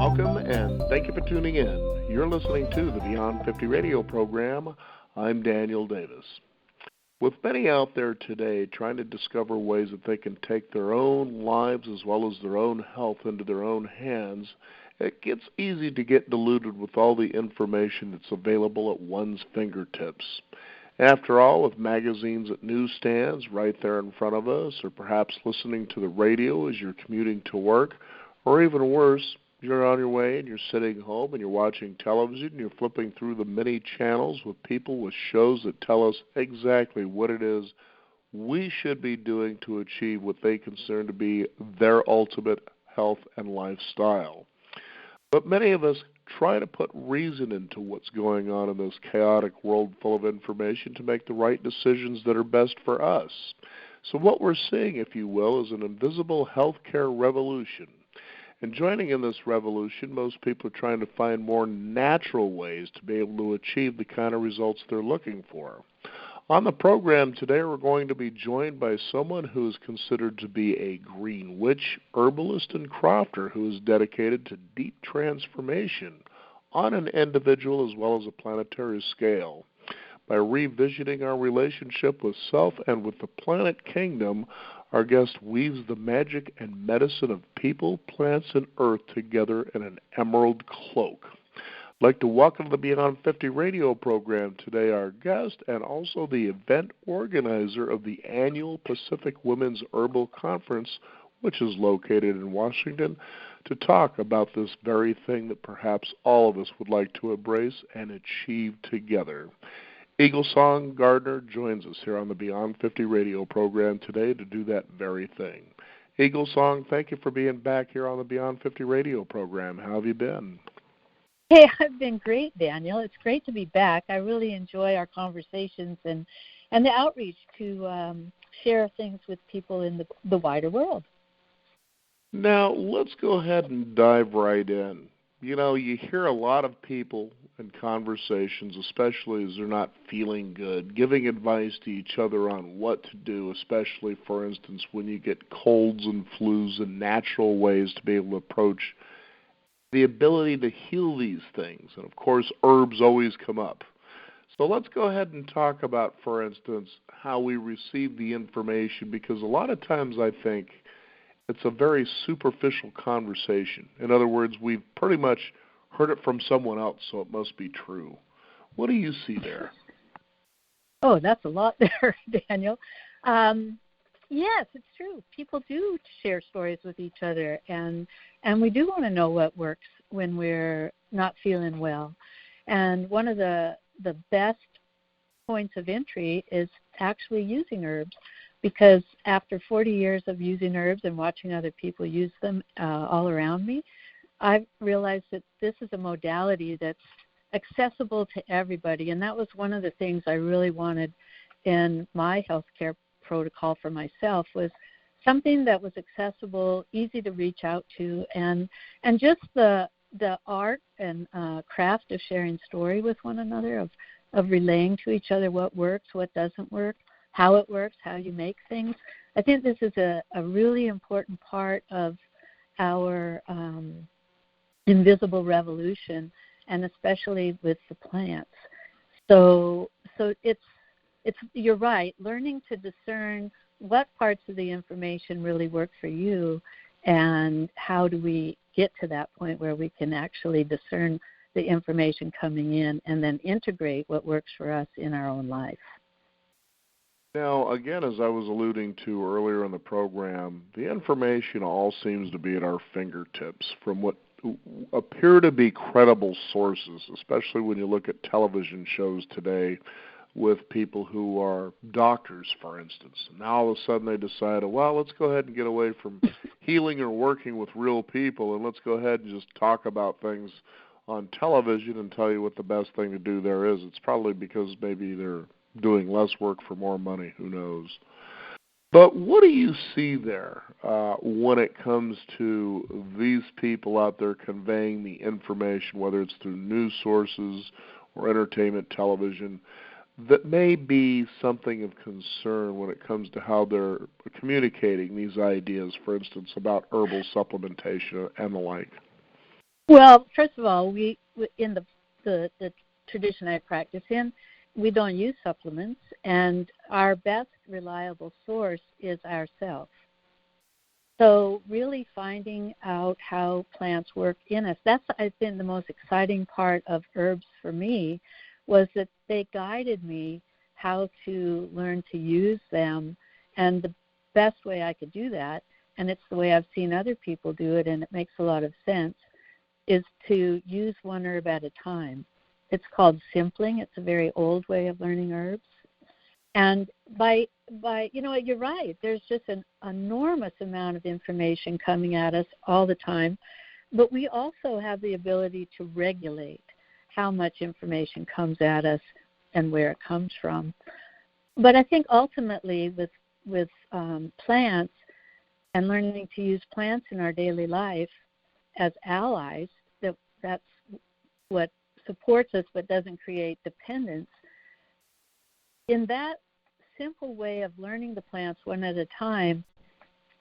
Welcome and thank you for tuning in. You're listening to the Beyond 50 radio program. I'm Daniel Davis. With many out there today trying to discover ways that they can take their own lives as well as their own health into their own hands, it gets easy to get deluded with all the information that's available at one's fingertips. After all, with magazines at newsstands right there in front of us, or perhaps listening to the radio as you're commuting to work, or even worse, you're on your way and you're sitting home and you're watching television and you're flipping through the many channels with people with shows that tell us exactly what it is we should be doing to achieve what they consider to be their ultimate health and lifestyle. But many of us try to put reason into what's going on in this chaotic world full of information to make the right decisions that are best for us. So what we're seeing, if you will, is an invisible healthcare revolution. And joining in this revolution, most people are trying to find more natural ways to be able to achieve the kind of results they're looking for. On the program today, we're going to be joined by someone who is considered to be a green witch, herbalist, and crofter who is dedicated to deep transformation on an individual as well as a planetary scale. By revisiting our relationship with self and with the planet kingdom, our guest weaves the magic and medicine of people, plants, and earth together in an emerald cloak. I'd like to welcome to the Beyond 50 radio program today our guest and also the event organizer of the annual Pacific Women's Herbal Conference, which is located in Washington, to talk about this very thing that perhaps all of us would like to embrace and achieve together. Eagle Song Gardner joins us here on the Beyond 50 radio program today to do that very thing. Eagle Song, thank you for being back here on the Beyond 50 radio program. How have you been? Hey, I've been great, Daniel. It's great to be back. I really enjoy our conversations and the outreach to share things with people in the wider world. Now, let's go ahead and dive right in. You know, you hear a lot of people in conversations, especially as they're not feeling good, giving advice to each other on what to do, especially, for instance, when you get colds and flus and natural ways to be able to approach the ability to heal these things. And, of course, herbs always come up. So let's go ahead and talk about, for instance, how we receive the information, because a lot of times I think it's a very superficial conversation. In other words, we've pretty much heard it from someone else, so it must be true. What do you see there? Oh, that's a lot there, Daniel. Yes, it's true. People do share stories with each other, and we do want to know what works when we're not feeling well. And one of the best points of entry is actually using herbs, because after 40 years of using herbs and watching other people use them all around me, I've realized that this is a modality that's accessible to everybody, and that was one of the things I really wanted in my healthcare protocol for myself, was something that was accessible, easy to reach out to, and just the art and craft of sharing story with one another, of relaying to each other what works, what doesn't work, how it works, how you make things. I think this is a really important part of our invisible revolution, and especially with the plants. So it's you're right, learning to discern what parts of the information really work for you, and how do we get to that point where we can actually discern the information coming in and then integrate what works for us in our own life. Now, again, as I was alluding to earlier in the program, the information all seems to be at our fingertips from what appear to be credible sources, especially when you look at television shows today with people who are doctors, for instance. Now all of a sudden they decided, well, let's go ahead and get away from healing or working with real people, and let's go ahead and just talk about things on television and tell you what the best thing to do there is. It's probably because maybe they're doing less work for more money. Who knows? But what do you see there when it comes to these people out there conveying the information, whether it's through news sources or entertainment television, that may be something of concern when it comes to how they're communicating these ideas, for instance, about herbal supplementation and the like? Well, first of all, in the tradition I practice in, we don't use supplements, and our best reliable source is ourself. So really finding out how plants work in us, that's, I think, the most exciting part of herbs for me, was that they guided me how to learn to use them. And the best way I could do that, and it's the way I've seen other people do it, and it makes a lot of sense, is to use one herb at a time. It's called simpling. It's a very old way of learning herbs. And by you're right. There's just an enormous amount of information coming at us all the time, but we also have the ability to regulate how much information comes at us and where it comes from. But I think ultimately with plants and learning to use plants in our daily life as allies, that's what supports us but doesn't create dependence. In that simple way of learning the plants one at a time,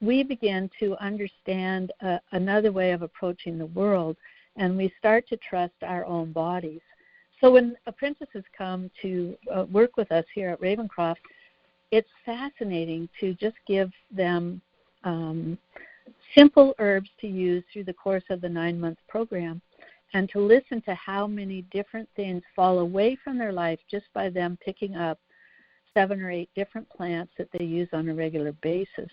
we begin to understand another way of approaching the world, and we start to trust our own bodies. So when apprentices come to work with us here at Ravencroft, it's fascinating to just give them simple herbs to use through the course of the 9-month program, and to listen to how many different things fall away from their life just by them picking up 7 or 8 different plants that they use on a regular basis.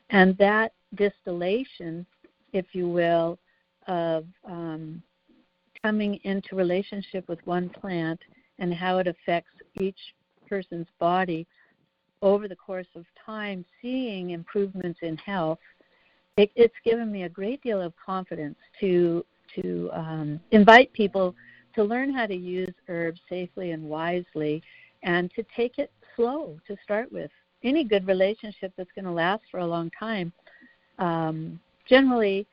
And that distillation, if you will, of coming into relationship with one plant and how it affects each person's body over the course of time, seeing improvements in health, it's given me a great deal of confidence to invite people to learn how to use herbs safely and wisely, and to take it slow to start with. Any good relationship that's going to last for a long time, generally,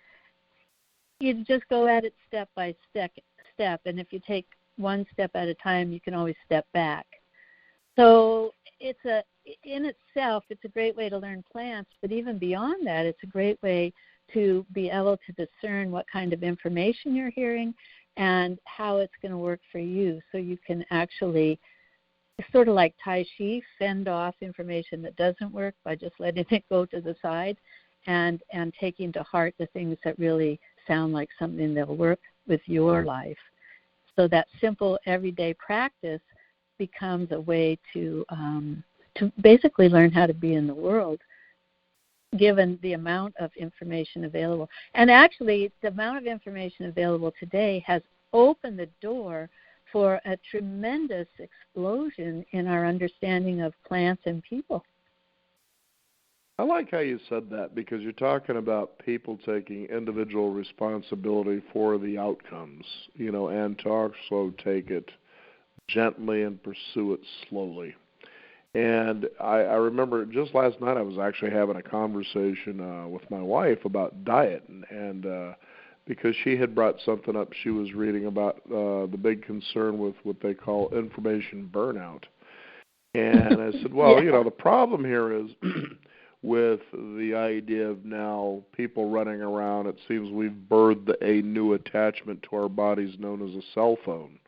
you just go at it step by step, and if you take one step at a time, you can always step back. So in itself, it's a great way to learn plants, but even beyond that, it's a great way to be able to discern what kind of information you're hearing and how it's going to work for you, so you can actually, sort of like Tai Chi, fend off information that doesn't work by just letting it go to the side and taking to heart the things that really sound like something that will work with your life. So that simple everyday practice becomes a way to basically learn how to be in the world, given the amount of information available. And actually, the amount of information available today has opened the door for a tremendous explosion in our understanding of plants and people. I like how you said that, because you're talking about people taking individual responsibility for the outcomes, and to also take it gently and pursue it slowly. And I remember just last night I was actually having a conversation with my wife about diet, and because she had brought something up she was reading about the big concern with what they call information burnout. And I said, well, Yeah. the problem here is with the idea of now people running around, it seems we've birthed a new attachment to our bodies known as a cell phone.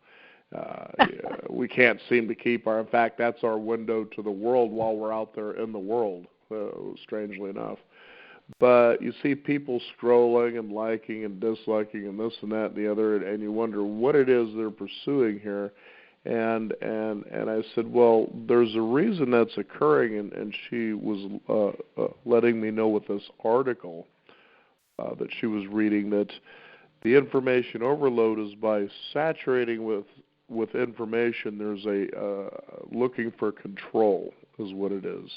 We can't seem to keep in fact, that's our window to the world while we're out there in the world, strangely enough. But you see people scrolling and liking and disliking and this and that and the other, and you wonder what it is they're pursuing here. And I said, well, there's a reason that's occurring, and she was letting me know with this article that she was reading, that the information overload is by saturating with information. There's a looking for control is what it is.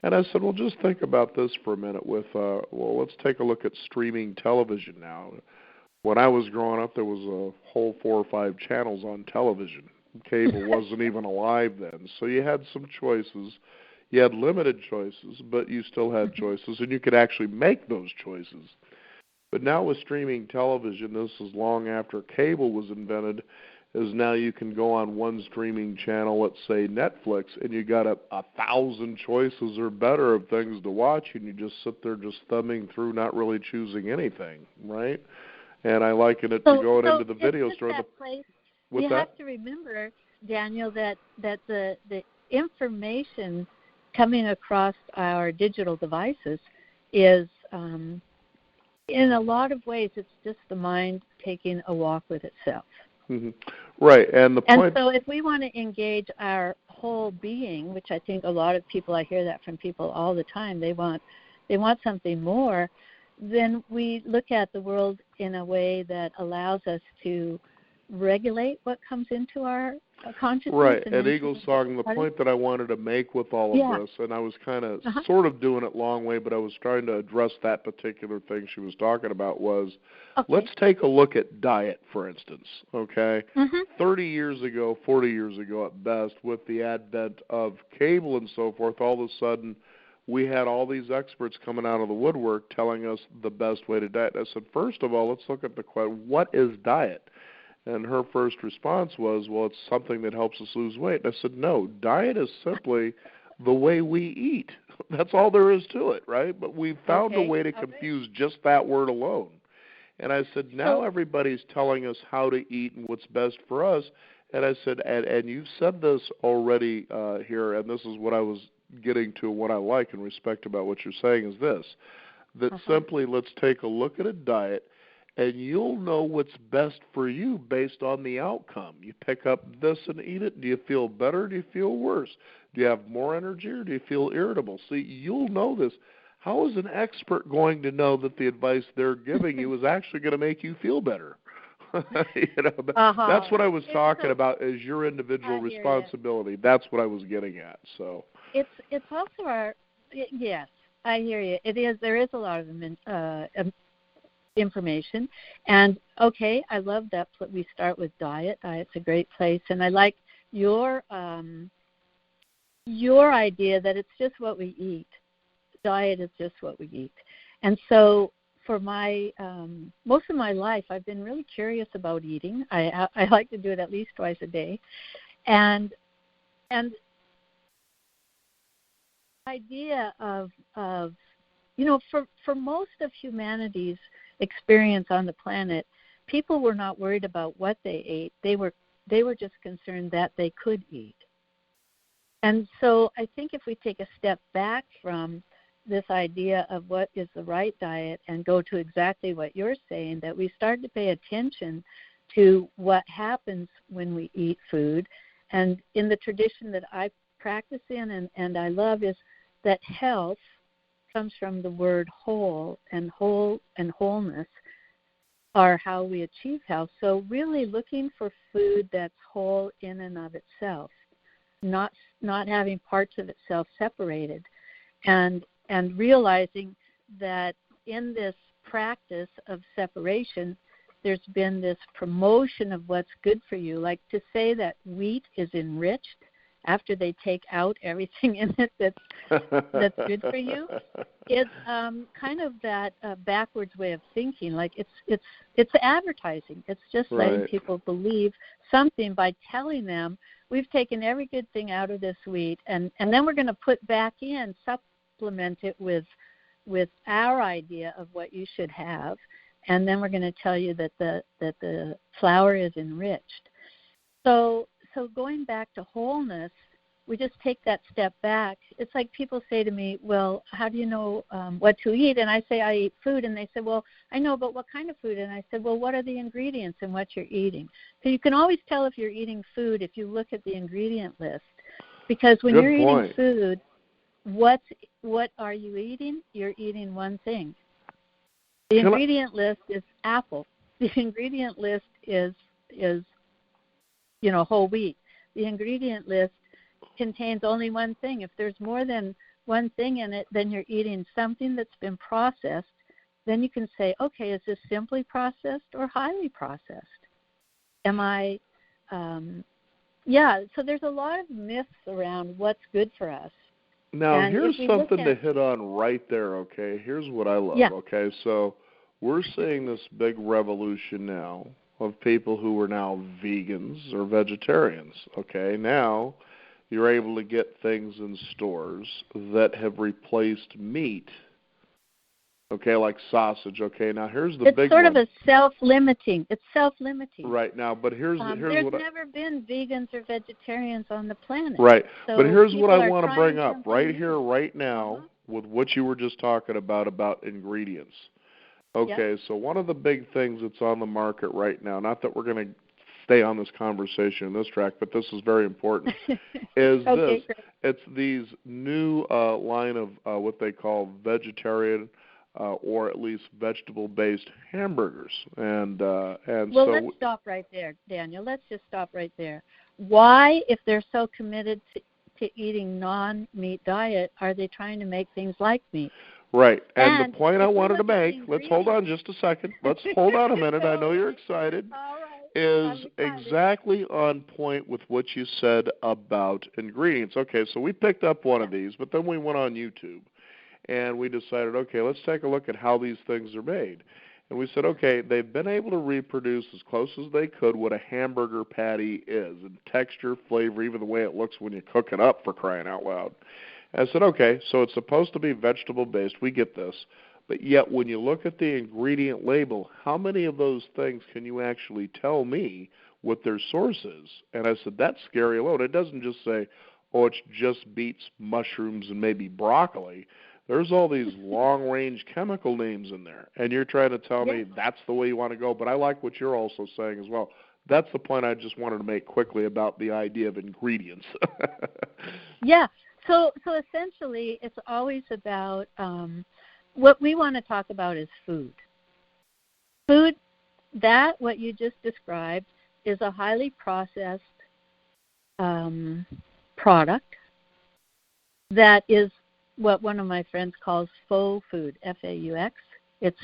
And I said, well, just think about this for a minute with, let's take a look at streaming television now. When I was growing up, there was a whole 4 or 5 channels on television. Cable wasn't even alive then. So you had some choices. You had limited choices, but you still had choices, and you could actually make those choices. But now with streaming television, this is long after cable was invented, is now you can go on one streaming channel, let's say Netflix, and you got 1,000 choices or better of things to watch, and you just sit there just thumbing through, not really choosing anything, right? And I liken it to going into the it's video just store. that place. What's You that? have to remember, Daniel, that the information coming across our digital devices is, in a lot of ways, it's just the mind taking a walk with itself. Mm-hmm. Right, and the point. And so, if we want to engage our whole being, which I think a lot of people, I hear that from people all the time, they want something more. Then we look at the world in a way that allows us to regulate what comes into our consciousness. Right, and Eagle's Song, the point that I wanted to make with all of this, and I was kind of sort of doing it long way, but I was trying to address that particular thing she was talking about was, let's take a look at diet, for instance, okay? 30 years ago, 40 years ago at best, with the advent of cable and so forth, all of a sudden we had all these experts coming out of the woodwork telling us the best way to diet. I said, first of all, let's look at the question, what is diet? And her first response was, well, it's something that helps us lose weight. And I said, no, diet is simply the way we eat. That's all there is to it, right? But we've found a way to confuse just that word alone. And I said, now everybody's telling us how to eat and what's best for us. And I said, and you've said this already here, and this is what I was getting to, what I like in respect about what you're saying is this, that simply let's take a look at a diet, and you'll know what's best for you based on the outcome. You pick up this and eat it. Do you feel better? Do you feel worse? Do you have more energy or do you feel irritable? See, you'll know this. How is an expert going to know that the advice they're giving you is actually going to make you feel better? That's what I was talking about as your individual responsibility. That's what I was getting at. So it's also our yes, I hear you. It is. There is a lot of information, and I love that we start with diet. Diet's a great place, and I like your idea that it's just what we eat. Diet is just what we eat, and so for my most of my life, I've been really curious about eating. I like to do it at least twice a day, and idea of for most of humanity's experience on the planet, people were not worried about what they ate. They were just concerned that they could eat. And so I think if we take a step back from this idea of what is the right diet and go to exactly what you're saying, that we start to pay attention to what happens when we eat food. And in the tradition that I practice in and I love is that health comes from the word whole and wholeness are how we achieve health. So really looking for food that's whole in and of itself, not having parts of itself separated, and realizing that in this practice of separation, there's been this promotion of what's good for you. Like to say that wheat is enriched after they take out everything in it that's good for you, it's kind of that backwards way of thinking. Like it's advertising. It's just letting people believe something by telling them we've taken every good thing out of this wheat, and then we're going to put back in, supplement it with our idea of what you should have, and then we're going to tell you that the flour is enriched. So going back to wholeness, we just take that step back. It's like people say to me, well, how do you know what to eat? And I say, I eat food. And they say, well, I know, but what kind of food? And I said, well, what are the ingredients in what you're eating? So you can always tell if you're eating food if you look at the ingredient list. Because when you're eating food, what are you eating? You're eating one thing. The ingredient list is apple. The ingredient list is whole wheat. The ingredient list contains only one thing. If there's more than one thing in it, then you're eating something that's been processed. Then you can say, okay, is this simply processed or highly processed? Am I, so there's a lot of myths around what's good for us. Now, here's something to hit on right there, okay? Here's what I love, okay? So we're seeing this big revolution now of people who are now vegans or vegetarians, okay? Now you're able to get things in stores that have replaced meat Okay, like sausage. Okay, now here's the It's big sort one. of a self-limiting. It's self-limiting. Right now, but here's There's what never been vegans or vegetarians on the planet. right. So But here's what I people are want to trying bring up something right new. here, right now, with what you were just talking about ingredients. Okay, Yep. so one of the big things that's on the market right now, not that we're going to stay on this conversation in this track, but this is very important, is Okay, this. great. It's these new line of what they call vegetarian or at least vegetable-based hamburgers. And Well, so let's stop right there, Daniel. Let's just stop right there. Why, if they're so committed to eating non-meat diet, are they trying to make things like meat? right. And And the point I if we wanted to look at the make, let's hold on just a second. Let's hold on a minute. I know you're excited. All right. Is I'm excited. exactly on point with what you said about ingredients. Okay, so we picked up one of these, but then we went on YouTube and we decided, okay, let's take a look at how these things are made. And we said, okay, they've been able to reproduce as close as they could what a hamburger patty is in texture, flavor, even the way it looks when you cook it up, for crying out loud. And I said, okay, so it's supposed to be vegetable-based. We get this. But yet when you look at the ingredient label, how many of those things can you actually tell me what their source is? And I said, that's scary alone. It doesn't just say, oh, it's just beets, mushrooms, and maybe broccoli. There's all these long-range chemical names in there. And you're trying to tell me that's the way you want to go. But I like what you're also saying as well. That's the point I just wanted to make quickly about the idea of ingredients. Yeah. So essentially, it's always about what we want to talk about is food. Food, that what you just described, is a highly processed product that is what one of my friends calls faux food, F-A-U-X. It's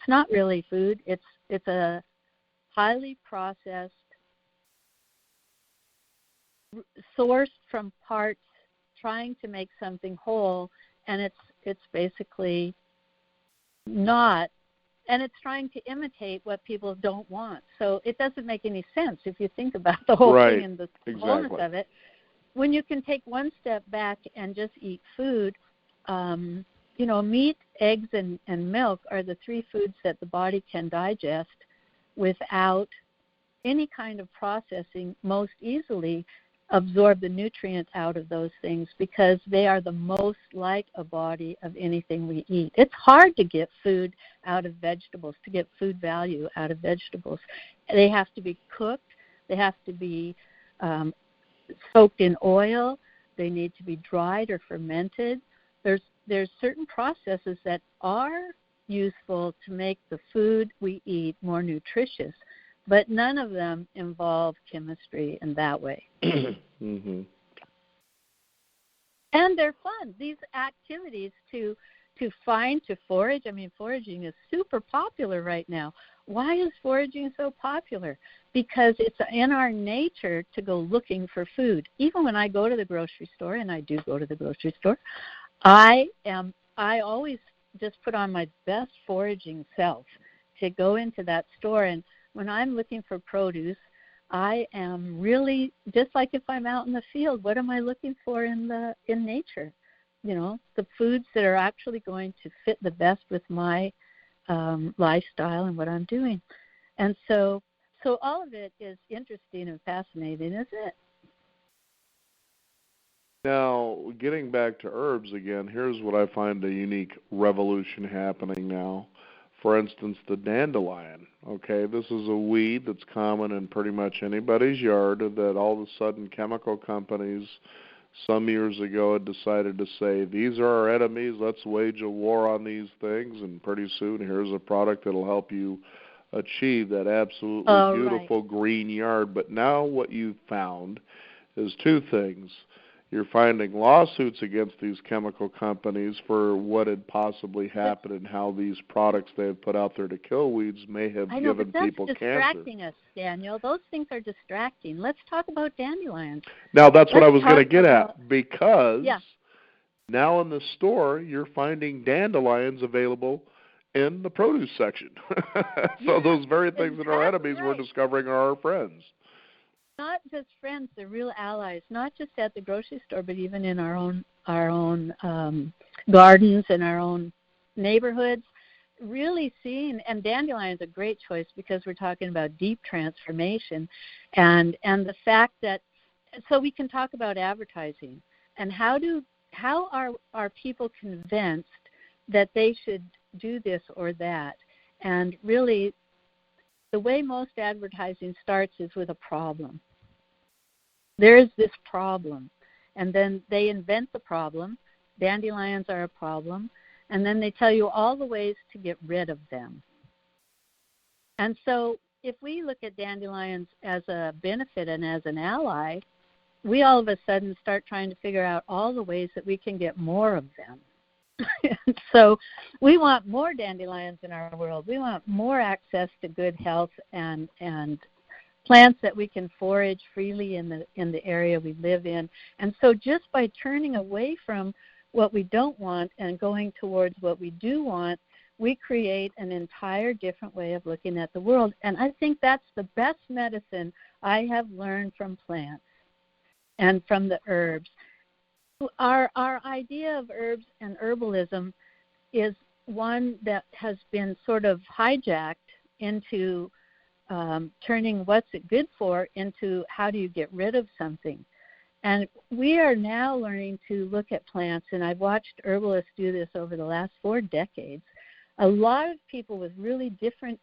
not really food. It's a highly processed, sourced from parts, trying to make something whole, and it's basically not, and it's trying to imitate what people don't want. So it doesn't make any sense if you think about the whole thing and the wholeness of it. When you can take one step back and just eat food, meat, eggs, and milk are the three foods that the body can digest without any kind of processing, most easily absorb the nutrients out of those things because they are the most like a body of anything we eat. It's hard to get food out of vegetables, to get food value out of vegetables. They have to be cooked. They have to be soaked in oil. They need to be dried or fermented. There's certain processes that are useful to make the food we eat more nutritious, but none of them involve chemistry in that way. Mm-hmm. And they're fun. These activities to find, to forage. I mean, foraging is super popular right now. Why is foraging so popular? Because it's in our nature to go looking for food. Even when I go to the grocery store, and I do go to the grocery store, I always just put on my best foraging self to go into that store. And when I'm looking for produce, I am really, just like if I'm out in the field, what am I looking for in nature? The foods that are actually going to fit the best with my lifestyle and what I'm doing. And so all of it is interesting and fascinating, isn't it? Now, getting back to herbs again, here's what I find a unique revolution happening now. For instance, the dandelion. Okay, this is a weed that's common in pretty much anybody's yard that all of a sudden chemical companies some years ago had decided to say, these are our enemies, let's wage a war on these things, and pretty soon here's a product that'll help you achieve that absolutely beautiful green yard. But now what you've found is two things. You're finding lawsuits against these chemical companies for what had possibly happened and how these products they have put out there to kill weeds may have given people cancer. That's distracting us, Daniel. Those things are distracting. Let's talk about dandelions. Now, that's what I was going to get at, because now in the store you're finding dandelions available in the produce section. So those very things that are enemies we're discovering are our friends. Not just friends, they're real allies, not just at the grocery store, but even in our own gardens and our own neighborhoods. really seeing, and dandelion's a great choice because we're talking about deep transformation, and the fact that, so we can talk about advertising and how are people convinced that they should do this or that. And really, the way most advertising starts is with a problem. There is this problem, and then they invent the problem. Dandelions are a problem, and then they tell you all the ways to get rid of them. And so if we look at dandelions as a benefit and as an ally, we all of a sudden start trying to figure out all the ways that we can get more of them. So we want more dandelions in our world. We want more access to good health and plants that we can forage freely in the area we live in. And so just by turning away from what we don't want and going towards what we do want, we create an entire different way of looking at the world. And I think that's the best medicine I have learned from plants and from the herbs. Our idea of herbs and herbalism is one that has been sort of hijacked into turning what's it good for into how do you get rid of something. And we are now learning to look at plants, and I've watched herbalists do this over the last 4 decades. A lot of people with really different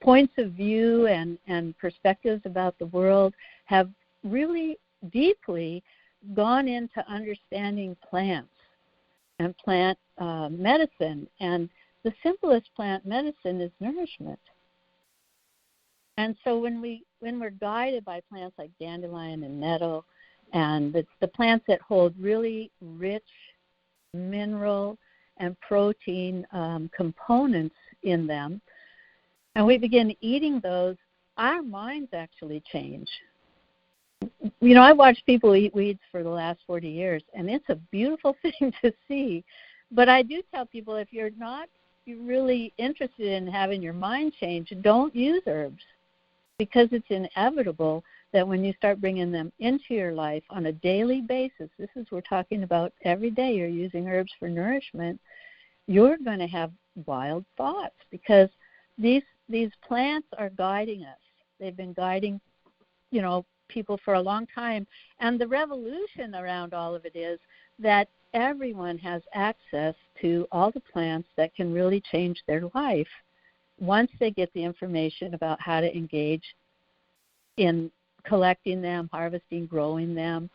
points of view and perspectives about the world have really deeply gone into understanding plants and plant medicine. And the simplest plant medicine is nourishment. And so when we're guided by plants like dandelion and nettle, and the plants that hold really rich mineral and protein components in them, and we begin eating those, our minds actually change. You know, I watched people eat weeds for the last 40 years, and it's a beautiful thing to see. But I do tell people, if you're not really interested in having your mind change, don't use herbs, because it's inevitable that when you start bringing them into your life on a daily basis, this is we're talking about every day you're using herbs for nourishment, you're going to have wild thoughts, because these plants are guiding us. They've been guiding, people for a long time. And the revolution around all of it is that everyone has access to all the plants that can really change their life once they get the information about how to engage in collecting them, harvesting, growing them.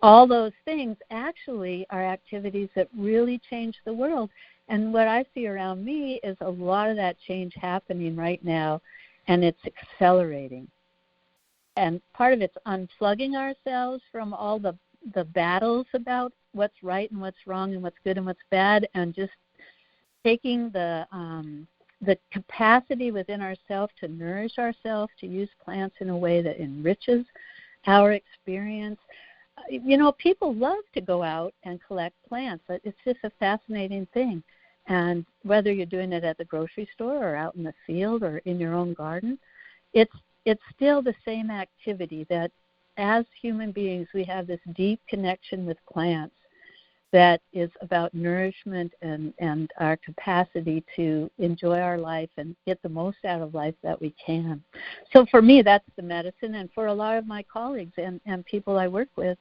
All those things actually are activities that really change the world. And what I see around me is a lot of that change happening right now, and it's accelerating. And part of it's unplugging ourselves from all the battles about what's right and what's wrong and what's good and what's bad, and just taking the capacity within ourselves to nourish ourselves, to use plants in a way that enriches our experience. People love to go out and collect plants. It's just a fascinating thing. And whether you're doing it at the grocery store or out in the field or in your own garden, it's still the same activity that as human beings we have this deep connection with plants that is about nourishment and our capacity to enjoy our life and get the most out of life that we can. So for me, that's the medicine. And for a lot of my colleagues and people I work with,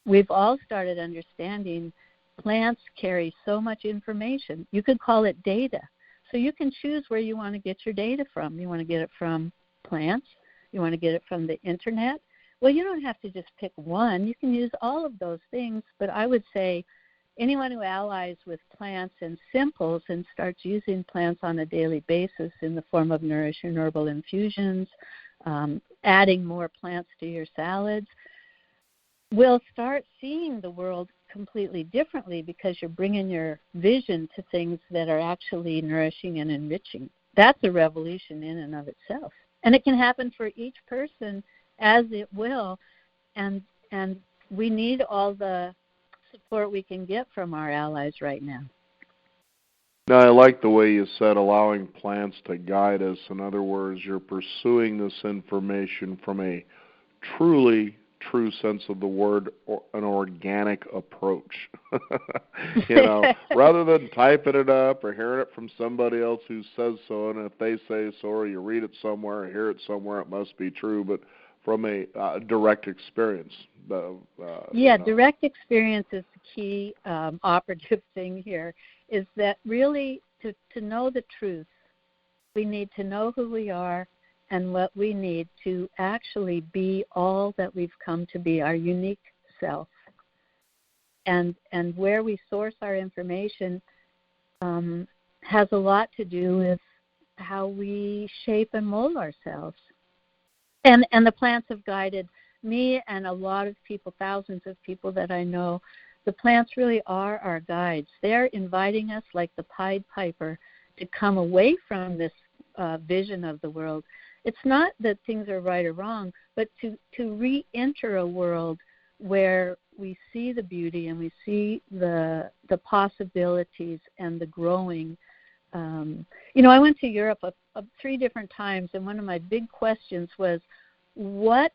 we've all started understanding plants carry so much information. You could call it data. So you can choose where you want to get your data from. You want to get it from plants. You want to get it from the internet. Well, you don't have to just pick one. You can use all of those things. But I would say anyone who allies with plants and simples and starts using plants on a daily basis in the form of nourishing herbal infusions, adding more plants to your salads, will start seeing the world completely differently, because you're bringing your vision to things that are actually nourishing and enriching. That's a revolution in and of itself. And it can happen for each person as it will, and we need all the support we can get from our allies right now. Now, I like the way you said allowing plants to guide us. In other words, you're pursuing this information from a truly true sense of the word, an organic approach. You know, rather than typing it up or hearing it from somebody else who says so, and if they say so or you read it somewhere or hear it somewhere, it must be true, but from a direct experience. Yeah, direct experience is the key operative thing here, is that really to know the truth, we need to know who we are and what we need to actually be all that we've come to be, our unique self. And where we source our information has a lot to do with how we shape and mold ourselves. And the plants have guided me and a lot of people, thousands of people that I know. The plants really are our guides. They're inviting us, like the Pied Piper, to come away from this vision of the world. It's not that things are right or wrong, but to re-enter a world where we see the beauty and we see the possibilities and the growing. You know, I went to Europe 3 different times, and one of my big questions was, why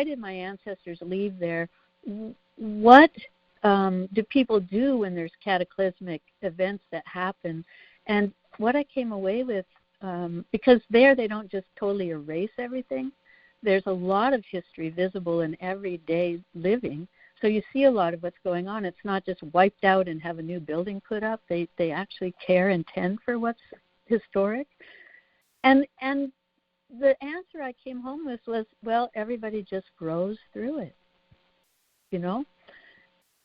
did my ancestors leave there? What do people do when there's cataclysmic events that happen? And what I came away with, because there they don't just totally erase everything. There's a lot of history visible in everyday living. So you see a lot of what's going on. It's not just wiped out and have a new building put up. They actually care and tend for what's historic. And the answer I came home with was, well, everybody just grows through it. You know?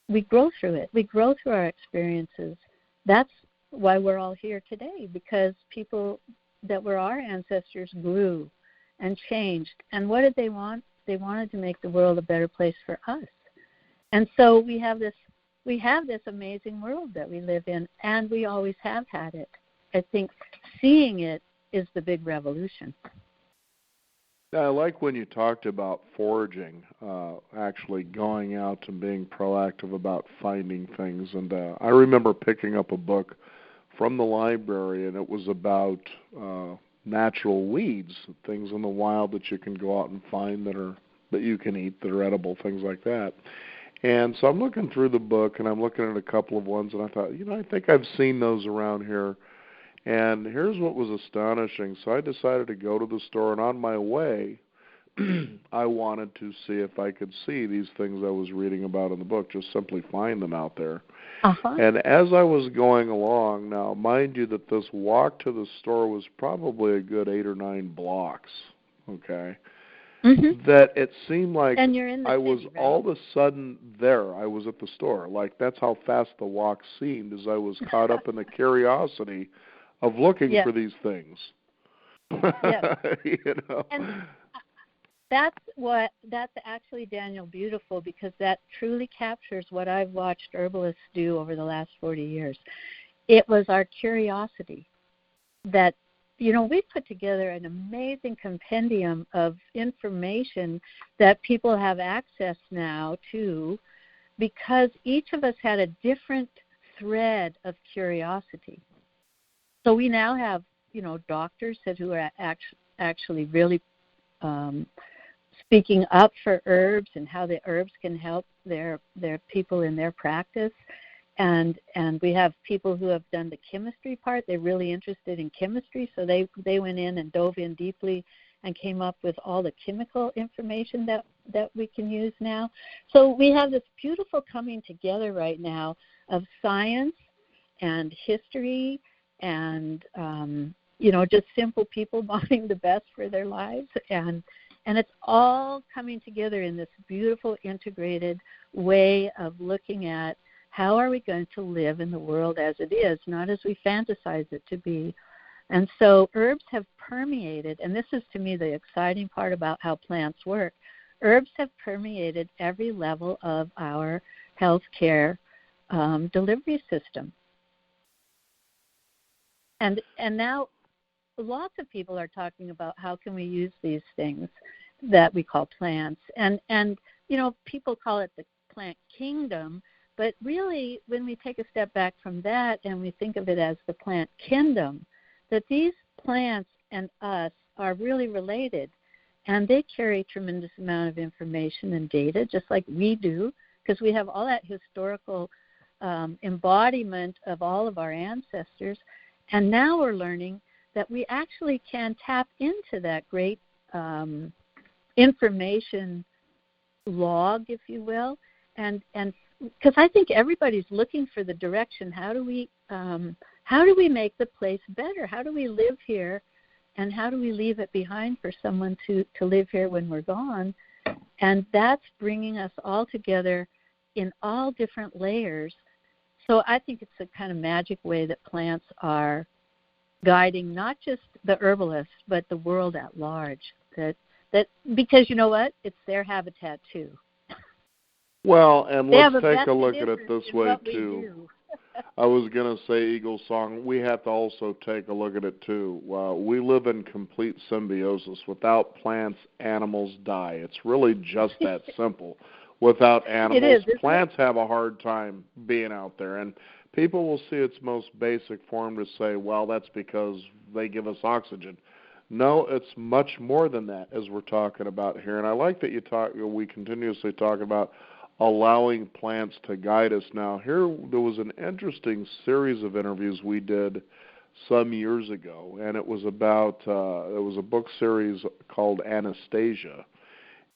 We grow through it. We grow through our experiences. That's why we're all here today, because people that were our ancestors grew and changed. And what did they want? They wanted to make the world a better place for us. And so we have this amazing world that we live in, and we always have had it. I think seeing it is the big revolution. I like when you talked about foraging, actually going out and being proactive about finding things. And I remember picking up a book from the library, and it was about natural weeds, things in the wild that you can go out and find that you can eat, that are edible, things like that. And so I'm looking through the book, and I'm looking at a couple of ones, and I thought, I think I've seen those around here. And here's what was astonishing. So I decided to go to the store, and on my way, I wanted to see if I could see these things I was reading about in the book, just simply find them out there. Uh-huh. And as I was going along, now, mind you that this walk to the store was probably a good 8 or 9 blocks, okay? Mm-hmm. That it seemed like and you're in the I city, was right? all of a sudden there. I was at the store. Like, that's how fast the walk seemed, as I was caught up in the curiosity of looking for these things. Yes. You know? And that's actually, Daniel, beautiful, because that truly captures what I've watched herbalists do over the last 40 years. It was our curiosity that, we put together an amazing compendium of information that people have access now to, because each of us had a different thread of curiosity. So we now have, doctors who are actually really speaking up for herbs and how the herbs can help their people in their practice. And we have people who have done the chemistry part. They're really interested in chemistry, so they went in and dove in deeply and came up with all the chemical information that we can use now. So we have this beautiful coming together right now of science and history and, just simple people wanting the best for their lives. And it's all coming together in this beautiful integrated way of looking at how are we going to live in the world as it is, not as we fantasize it to be. And so herbs have permeated, and this is to me the exciting part about how plants work. Herbs have permeated every level of our healthcare delivery system. And now lots of people are talking about how can we use these things that we call plants. And people call it the plant kingdom, but really when we take a step back from that and we think of it as the plant kingdom, that these plants and us are really related. and they carry a tremendous amount of information and data, just like we do, because we have all that historical embodiment of all of our ancestors. And now we're learning that we actually can tap into that great information log, if you will, and because I think everybody's looking for the direction. How do we make the place better? How do we live here, and how do we leave it behind for someone to live here when we're gone? And that's bringing us all together in all different layers. So I think it's a kind of magic way that plants are guiding not just the herbalists, but the world at large. That because you know what? It's their habitat too. Well, and let's take a look at it this way too. I was going to say Eagle Song. We have to also take a look at it too. We live in complete symbiosis. Without plants, animals die. It's really just that simple. Without animals, plants have a hard time being out there. And people will see its most basic form to say, well, that's because they give us oxygen. No, it's much more than that, as we're talking about here. And I like that we continuously talk about allowing plants to guide us. Now, here there was an interesting series of interviews we did some years ago, and it was about it was a book series called Anastasia.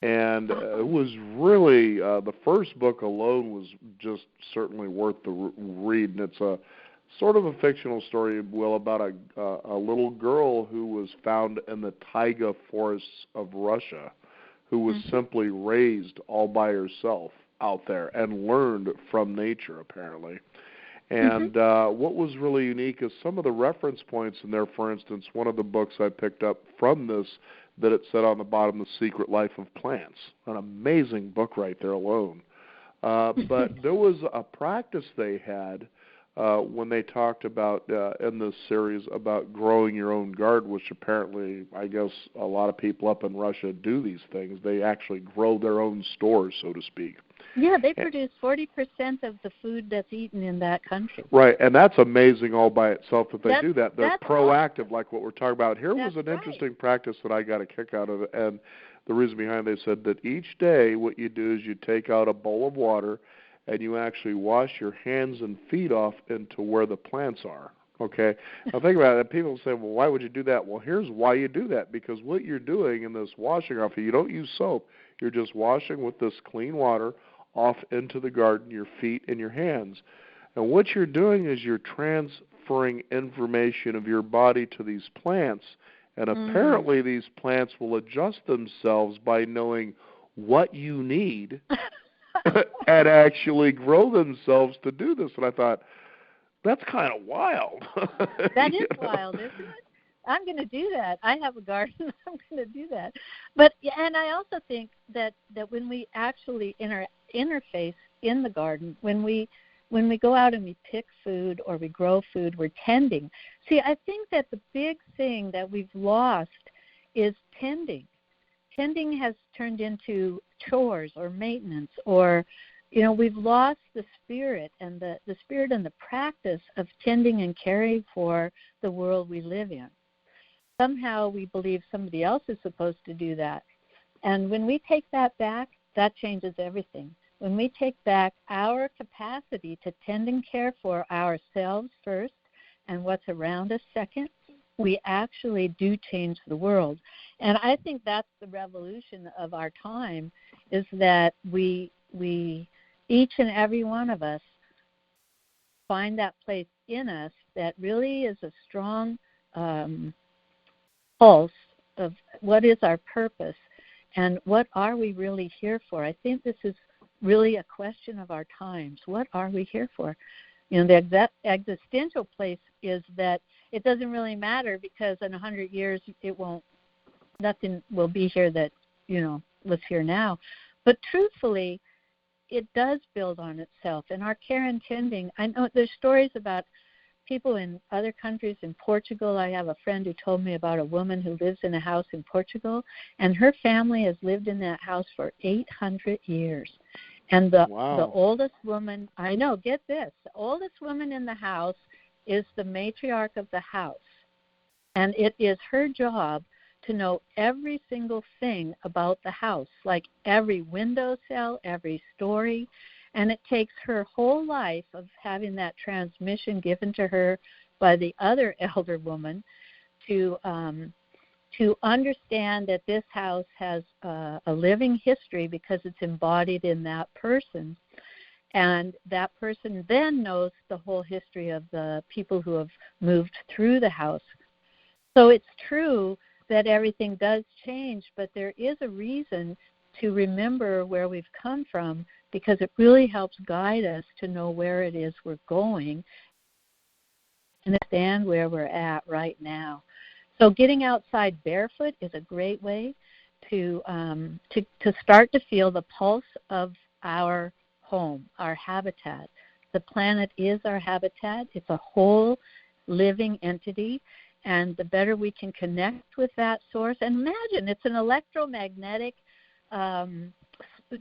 And it was really, the first book alone was just certainly worth the read. And it's a sort of a fictional story, Will, about a little girl who was found in the taiga forests of Russia, who was simply raised all by herself out there and learned from nature, apparently. And what was really unique is some of the reference points in there. For instance, one of the books I picked up from this, that it said on the bottom, The Secret Life of Plants. An amazing book right there alone. But there was a practice they had when they talked about, in this series, about growing your own garden, which apparently, I guess, a lot of people up in Russia do these things. They actually grow their own stores, so to speak. Yeah, they produce 40% of the food that's eaten in that country. Right, and that's amazing all by itself that they do that. They're proactive, awesome. Like what we're talking about. Here was an interesting practice that I got a kick out of, and the reason behind it, they said that each day what you do is you take out a bowl of water and you actually wash your hands and feet off into where the plants are. Okay? Now think about it. People say, well, why would you do that? Well, here's why you do that. Because what you're doing in this washing off, you don't use soap. You're just washing with this clean water off into the garden, your feet and your hands. And what you're doing is you're transferring information of your body to these plants, and apparently these plants will adjust themselves by knowing what you need and actually grow themselves to do this. And I thought, that's kind of wild. That is wild, isn't it? I'm going to do that. I have a garden. I'm going to do that. But and I also think that when we actually interface in the garden, when we go out and we pick food or we grow food, we're tending. See, I think that the big thing that we've lost is tending. Tending has turned into chores or maintenance, or we've lost the spirit and the spirit and the practice of tending and caring for the world we live in. Somehow we believe somebody else is supposed to do that. And when we take that back, that changes everything. When we take back our capacity to tend and care for ourselves first and what's around us second, we actually do change the world. And I think that's the revolution of our time, is that we each and every one of us find that place in us that really is a strong pulse of what is our purpose and what are we really here for. I think this is really a question of our times. What are we here for? The existential place is that it doesn't really matter, because in 100 years nothing will be here that, was here now. But truthfully, it does build on itself. And our care and tending, I know there's stories about people in other countries. In Portugal, I have a friend who told me about a woman who lives in a house in Portugal, and her family has lived in that house for 800 years. And the oldest woman, I know, get this, the oldest woman in the house is the matriarch of the house. And it is her job to know every single thing about the house, like every windowsill, every story. And it takes her whole life of having that transmission given to her by the other elder woman to understand that this house has a living history because it's embodied in that person. And that person then knows the whole history of the people who have moved through the house. So it's true that everything does change, but there is a reason to remember where we've come from, because it really helps guide us to know where it is we're going and understand where we're at right now. So getting outside barefoot is a great way to start to feel the pulse of our home, our habitat. The planet is our habitat. It's a whole living entity, and the better we can connect with that source. And imagine it's an electromagnetic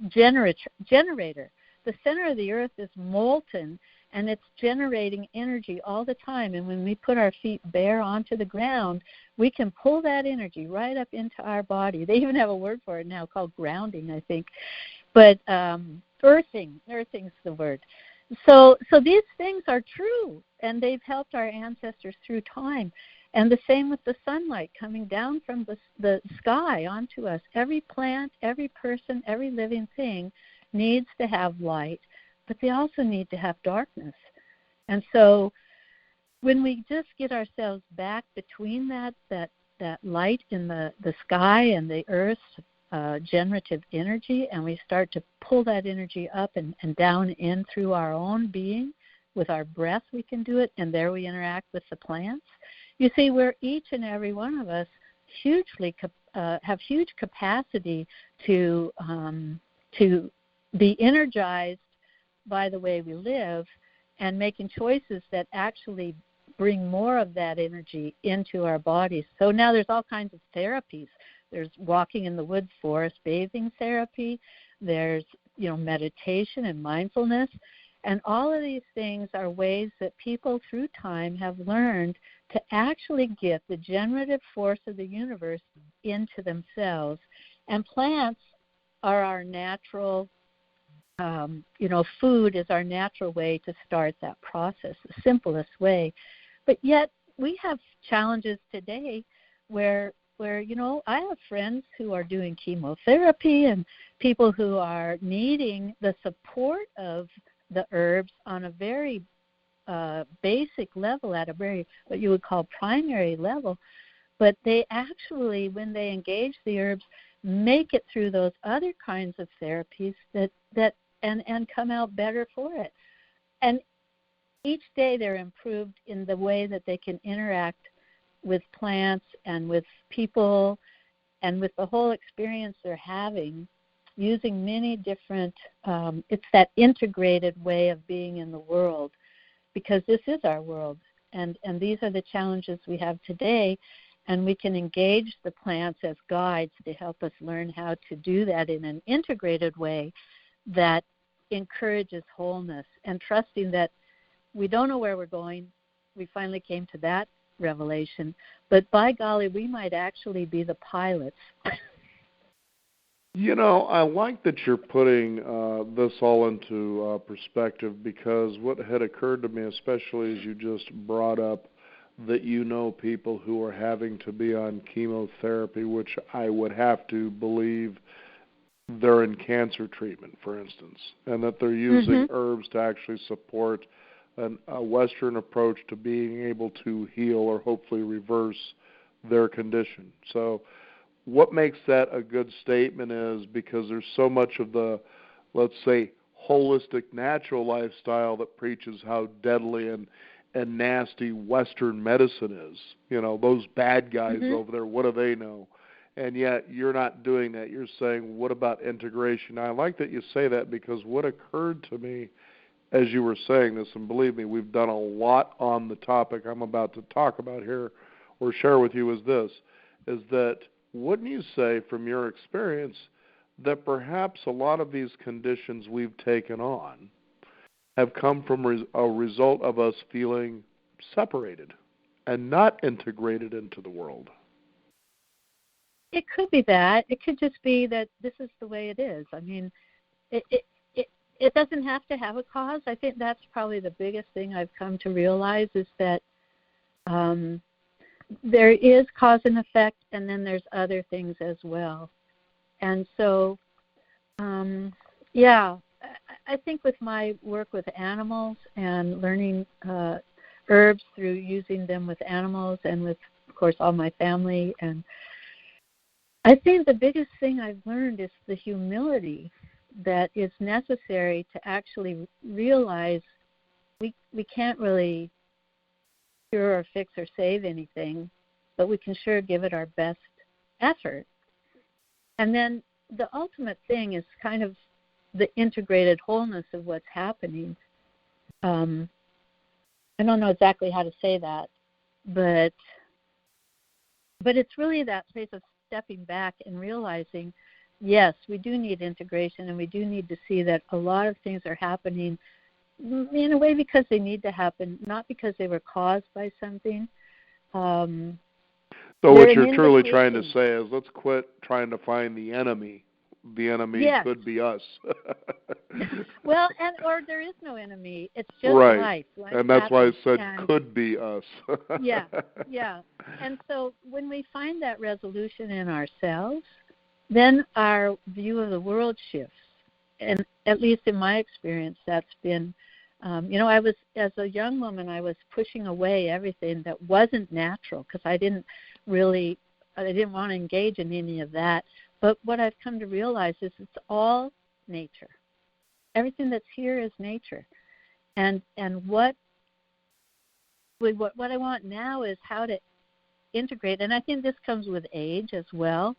generator. The center of the earth is molten, and it's generating energy all the time. And when we put our feet bare onto the ground, we can pull that energy right up into our body. They even have a word for it now called grounding, I think. But earthing's the word. So these things are true, and they've helped our ancestors through time. And the same with the sunlight coming down from the sky onto us. Every plant, every person, every living thing needs to have light, but they also need to have darkness. And so when we just get ourselves back between that light in the sky and the earth's generative energy, and we start to pull that energy up and down in through our own being, with our breath we can do it, and there we interact with the plants. You see, we're each and every one of us have huge capacity to be energized by the way we live and making choices that actually bring more of that energy into our bodies. So now there's all kinds of therapies. There's walking in the woods, forest bathing therapy. There's, meditation and mindfulness. And all of these things are ways that people through time have learned to actually get the generative force of the universe into themselves. And plants are our natural, food is our natural way to start that process, the simplest way. But yet we have challenges today where I have friends who are doing chemotherapy and people who are needing the support of the herbs on a very basic level, at a very, what you would call primary level. But they actually, when they engage the herbs, make it through those other kinds of therapies and come out better for it. And each day they're improved in the way that they can interact with plants and with people and with the whole experience they're having, using many different, it's that integrated way of being in the world, because this is our world, and these are the challenges we have today, and we can engage the plants as guides to help us learn how to do that in an integrated way that encourages wholeness and trusting that we don't know where we're going. We finally came to that revelation, but by golly, we might actually be the pilots. I like that you're putting this all into perspective, because what had occurred to me, especially as you just brought up that people who are having to be on chemotherapy, which I would have to believe they're in cancer treatment, for instance, and that they're using herbs to actually support a Western approach to being able to heal or hopefully reverse their condition. So what makes that a good statement is because there's so much of the, let's say, holistic natural lifestyle that preaches how deadly and nasty Western medicine is. Those bad guys over there, what do they know? And yet you're not doing that. You're saying, what about integration? Now, I like that you say that, because what occurred to me as you were saying this, and believe me, we've done a lot on the topic I'm about to talk about here or share with you, is that wouldn't you say from your experience that perhaps a lot of these conditions we've taken on have come from a result of us feeling separated and not integrated into the world? it could be that. It could just be that this is the way it is. I mean, it doesn't have to have a cause. I think that's probably the biggest thing I've come to realize is that there is cause and effect, and then there's other things as well. And so, I think with my work with animals and learning herbs through using them with animals and with, of course, all my family, and I think the biggest thing I've learned is the humility that is necessary to actually realize we can't really cure or fix or save anything, but we can sure give it our best effort. And then the ultimate thing is kind of the integrated wholeness of what's happening. I don't know exactly how to say that, but it's really that place of stepping back and realizing, yes, we do need integration, and we do need to see that a lot of things are happening in a way because they need to happen, not because they were caused by something. So what you're truly trying to say is let's quit trying to find the enemy. The enemy could be us. Well, or there is no enemy. It's just right. Life and that's why I said and could be us. Yeah. And so when we find that resolution in ourselves, then our view of the world shifts. And at least in my experience, that's been, I was, as a young woman, I was pushing away everything that wasn't natural because I didn't want to engage in any of that. But what I've come to realize is it's all nature. Everything that's here is nature. And what I want now is how to integrate, and I think this comes with age as well,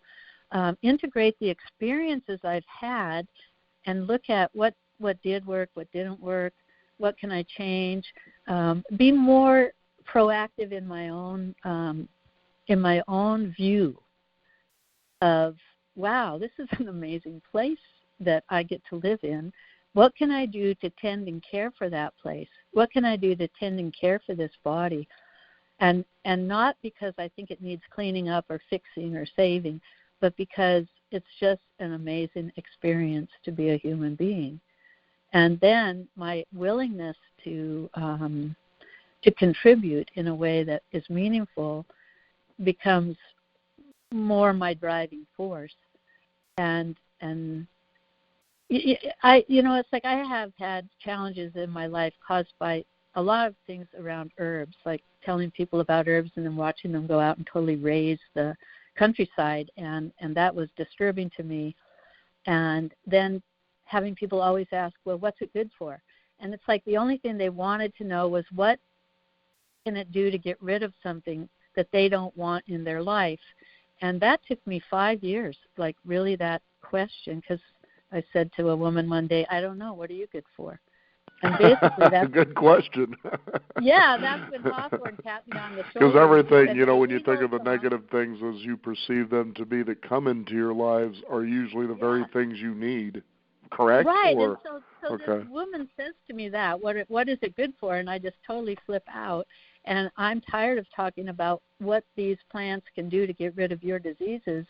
integrate the experiences I've had and look at what did work, what didn't work, what can I change, be more proactive in my own view of, wow, this is an amazing place that I get to live in. What can I do to tend and care for that place? What can I do to tend and care for this body? And not because I think it needs cleaning up or fixing or saving, but because it's just an amazing experience to be a human being. And then my willingness to contribute in a way that is meaningful becomes more my driving force. And it's like I have had challenges in my life caused by a lot of things around herbs, like telling people about herbs and then watching them go out and totally raise the countryside, and that was disturbing to me. And then having people always ask, well, what's it good for? And it's like the only thing they wanted to know was what can it do to get rid of something that they don't want in their life. And that took me 5 years, like really that question, because I said to a woman one day, I don't know, what are you good for? And basically that's a good question. Yeah, that's when Hawthorne tapped me on the shoulder. Because everything, when you think of the negative things as you perceive them to be that come into your lives are usually the very things you need, correct? Right, or, and so this woman says to me that, what is it good for? And I just totally flip out. And I'm tired of talking about what these plants can do to get rid of your diseases.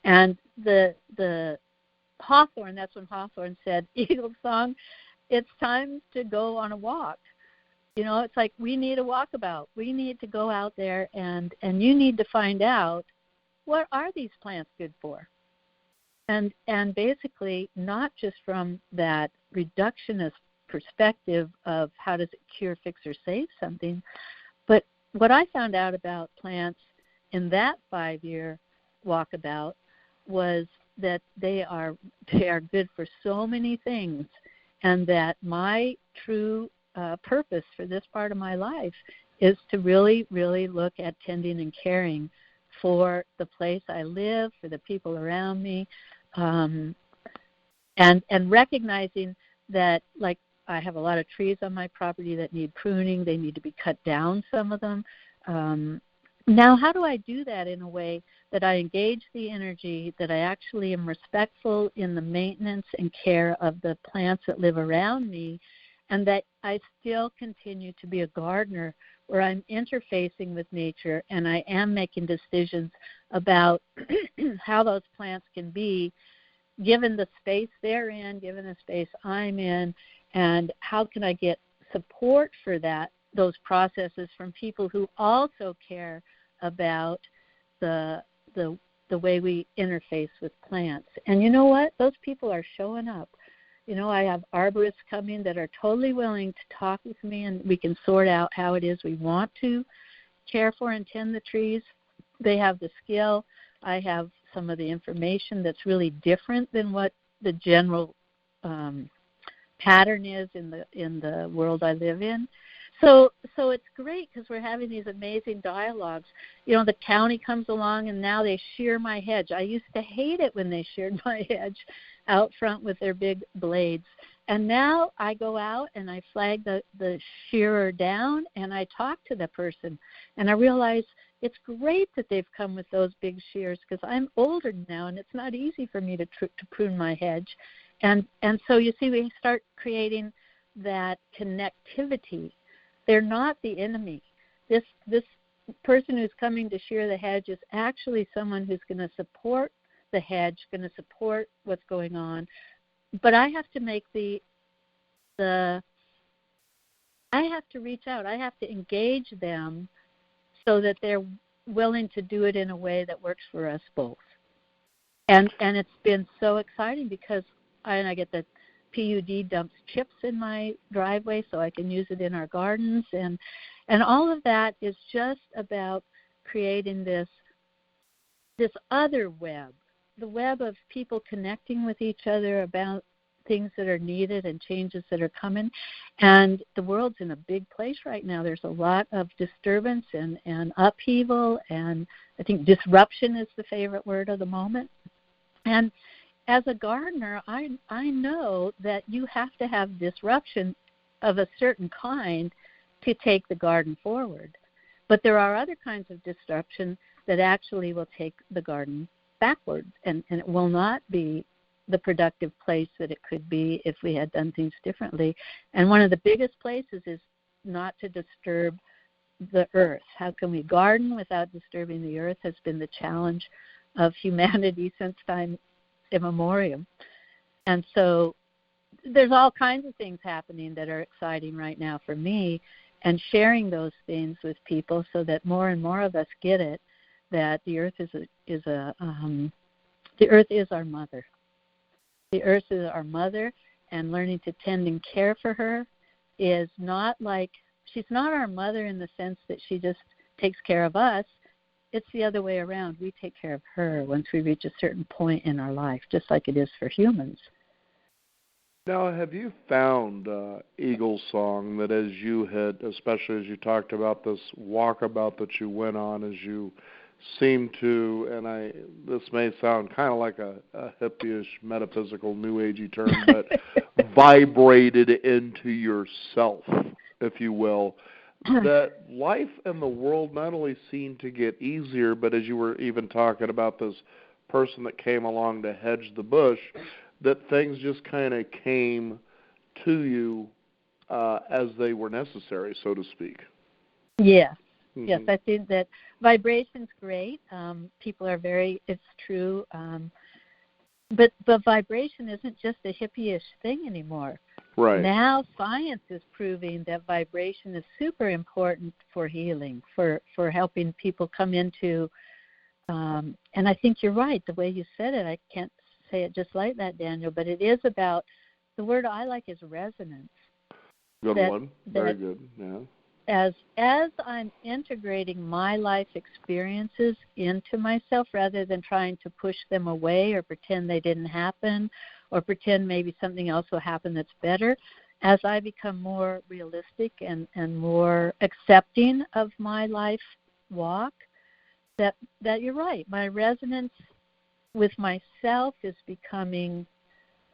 And the Hawthorne, that's when Hawthorne said, Eagle Song, it's time to go on a walk. It's like we need a walkabout. We need to go out there and you need to find out what are these plants good for. And basically not just from that reductionist perspective of how does it cure, fix, or save something, but what I found out about plants in that 5-year walkabout was that they are good for so many things, and that my true purpose for this part of my life is to really, really look at tending and caring for the place I live, for the people around me, and recognizing that, like, I have a lot of trees on my property that need pruning. They need to be cut down, some of them. Now, how do I do that in a way that I engage the energy, that I actually am respectful in the maintenance and care of the plants that live around me, and that I still continue to be a gardener where I'm interfacing with nature and I am making decisions about how those plants can be given the space they're in, given the space I'm in, and how can I get support for those processes from people who also care about the way we interface with plants. And you know what? Those people are showing up. I have arborists coming that are totally willing to talk with me, and we can sort out how it is we want to care for and tend the trees. They have the skill. I have some of the information that's really different than what the general pattern is in the world I live in. So it's great because we're having these amazing dialogues. The county comes along and now they shear my hedge. I used to hate it when they sheared my hedge out front with their big blades. And now I go out and I flag the shearer down and I talk to the person. And I realize it's great that they've come with those big shears because I'm older now and it's not easy for me to prune my hedge. And so you see we start creating that connectivity. They're not the enemy. This person who's coming to shear the hedge is actually someone who's going to support the hedge, going to support what's going on. But I have to make I have to reach out. I have to engage them so that they're willing to do it in a way that works for us both. And it's been so exciting because I get the PUD dumps chips in my driveway so I can use it in our gardens. And all of that is just about creating this other web, the web of people connecting with each other about things that are needed and changes that are coming. And the world's in a big place right now. There's a lot of disturbance and upheaval, and I think disruption is the favorite word of the moment. And as a gardener, I know that you have to have disruption of a certain kind to take the garden forward. But there are other kinds of disruption that actually will take the garden backwards, and it will not be the productive place that it could be if we had done things differently. And one of the biggest places is not to disturb the earth. How can we garden without disturbing the earth has been the challenge of humanity since time immemorial. And so there's all kinds of things happening that are exciting right now for me, and sharing those things with people so that more and more of us get it, that the earth the earth is our mother. The earth is our mother, and learning to tend and care for her is not like, she's not our mother in the sense that she just takes care of us. It's the other way around. We take care of her once we reach a certain point in our life, just like it is for humans. Now, have you found, Eagle's Song, that as you had, especially as you talked about this walkabout that you went on, as you seemed to, and this may sound kind of like a hippie-ish, metaphysical, new agey term, but vibrated into yourself, if you will, that life and the world not only seemed to get easier, but as you were even talking about this person that came along to hedge the bush, that things just kind of came to you as they were necessary, so to speak. Yes. Mm-hmm. Yes, I think that vibration's great. People are it's true. But vibration isn't just a hippie-ish thing anymore. Right. Now science is proving that vibration is super important for healing, for helping people come into, and I think you're right, the way you said it. I can't say it just like that, Daniel, but it is about, the word I like is resonance. Good one. Very good, yeah. As I'm integrating my life experiences into myself rather than trying to push them away or pretend they didn't happen or pretend maybe something else will happen that's better, as I become more realistic and more accepting of my life walk, that you're right. My resonance with myself is becoming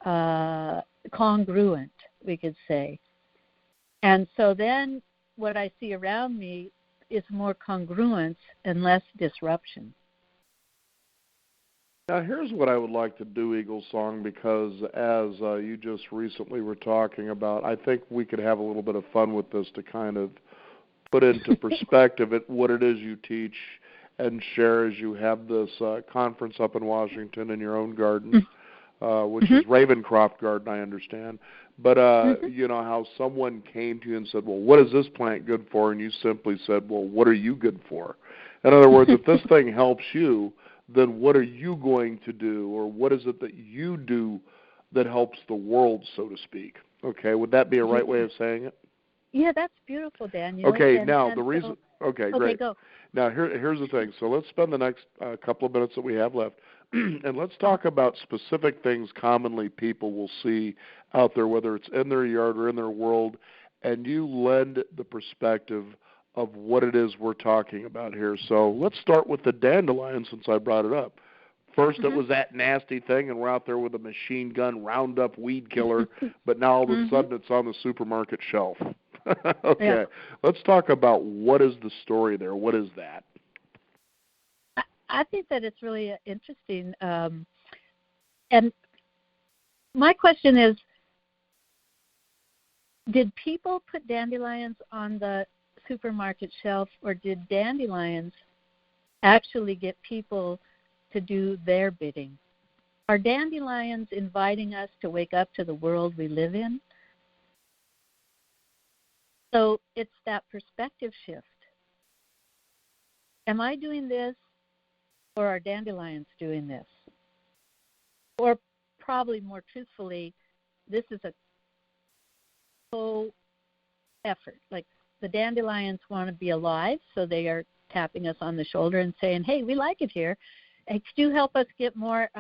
congruent, we could say. And so then what I see around me is more congruence and less disruption. Now, here's what I would like to do, Eagle Song, because as you just recently were talking about, I think we could have a little bit of fun with this to kind of put into perspective what it is you teach and share as you have this conference up in Washington in your own garden, which is Ravencroft Garden, I understand. But, you know, how someone came to you and said, well, what is this plant good for? And you simply said, well, what are you good for? In other words, if this thing helps you, then what are you going to do, or what is it that you do that helps the world, so to speak? Okay, would that be a right way of saying it? Yeah, that's beautiful, Daniel. Okay, and, now and the reason. Okay, great. Okay, go. Now here's the thing. So let's spend the next couple of minutes that we have left, and let's talk about specific things commonly people will see out there, whether it's in their yard or in their world, and you lend the perspective of what it is we're talking about here. So let's start with the dandelion, since I brought it up. First, it was that nasty thing, and we're out there with a machine gun, Roundup weed killer, but now all of a sudden it's on the supermarket shelf. Okay, let's talk about what is the story there. What is that? I think that it's really interesting. And my question is, did people put dandelions on the supermarket shelf, or did dandelions actually get people to do their bidding? Are dandelions inviting us to wake up to the world we live in? So it's that perspective shift. Am I doing this, or are dandelions doing this? Or probably more truthfully, this is a co-effort. Like the dandelions want to be alive, so they are tapping us on the shoulder and saying, hey, we like it here. And could you help us get more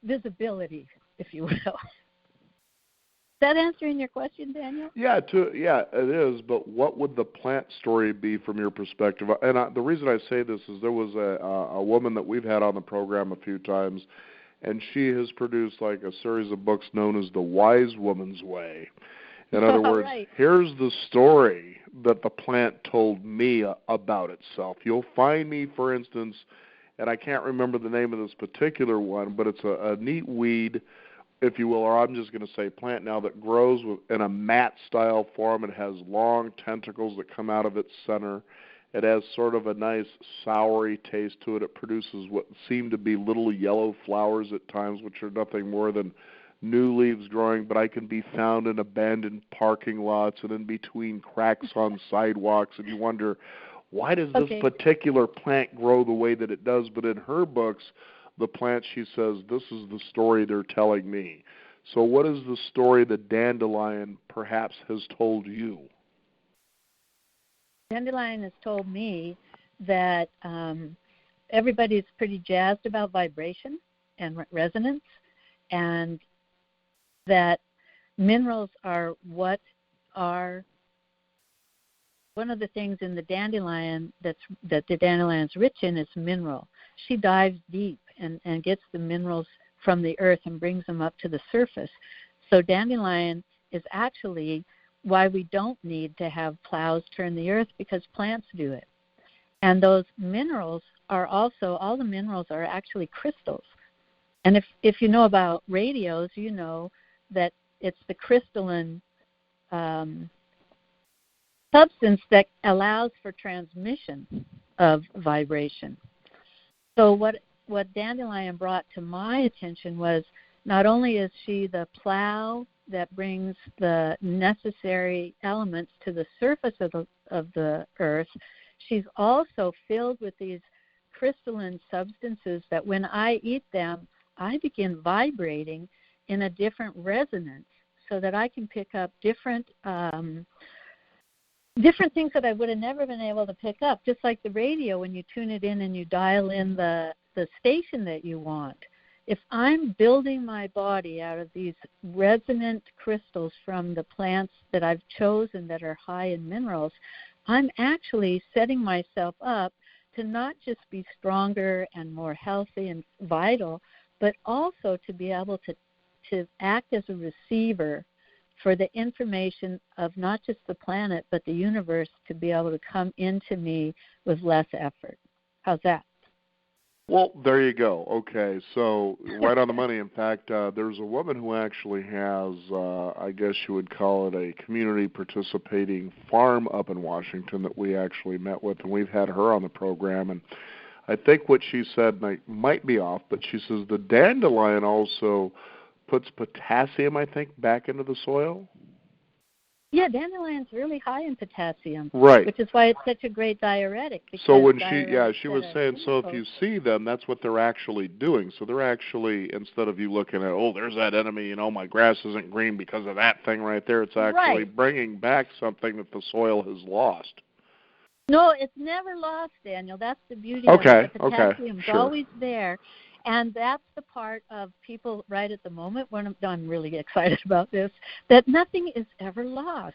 visibility, if you will? Is that answering your question, Daniel? Yeah, it is. But what would the plant story be from your perspective? And the reason I say this is there was a woman that we've had on the program a few times, and she has produced like a series of books known as The Wise Woman's Way. In other words, here's the story that the plant told me about itself. You'll find me, for instance, and I can't remember the name of this particular one, but it's a neat weed, if you will, or I'm just going to say plant now, that grows in a mat-style form. It has long tentacles that come out of its center. It has sort of a nice soury taste to it. It produces what seem to be little yellow flowers at times, which are nothing more than new leaves growing, but I can be found in abandoned parking lots and in between cracks on sidewalks, and you wonder, why does this particular plant grow the way that it does? But in her books, the plant, she says, this is the story they're telling me. So what is the story the dandelion perhaps has told you? Dandelion has told me that everybody's pretty jazzed about vibration and resonance, and that minerals are what are one of the things in the dandelion that the dandelion's rich in is mineral. She dives deep and gets the minerals from the earth and brings them up to the surface. So dandelion is actually why we don't need to have plows turn the earth, because plants do it. And those minerals are also, all the minerals are actually crystals. And if you know about radios, you know that it's the crystalline substance that allows for transmission of vibration. So what dandelion brought to my attention was, not only is she the plow that brings the necessary elements to the surface of the earth, she's also filled with these crystalline substances that when I eat them, I begin vibrating in a different resonance, so that I can pick up different things that I would have never been able to pick up. Just like the radio, when you tune it in and you dial in the station that you want. If I'm building my body out of these resonant crystals from the plants that I've chosen that are high in minerals, I'm actually setting myself up to not just be stronger and more healthy and vital, but also to be able to act as a receiver for the information of not just the planet, but the universe, to be able to come into me with less effort. How's that? Well, there you go. Okay, so right on the money. In fact, there's a woman who actually has, I guess you would call it a community participating farm up in Washington that we actually met with, and we've had her on the program. And I think what she said, and I might be off, but she says the dandelion also puts potassium, I think, back into the soil. Yeah, dandelion's really high in potassium, Right. which is why it's such a great diuretic. So when she was saying, so if you see them, that's what they're actually doing. So they're actually, instead of you looking at, oh, there's that enemy, my grass isn't green because of that thing right there, it's actually bringing back something that the soil has lost. No, it's never lost, Daniel. That's the beauty of it. The potassium's always there. And that's the part of people right at the moment when I'm really excited about this, that nothing is ever lost.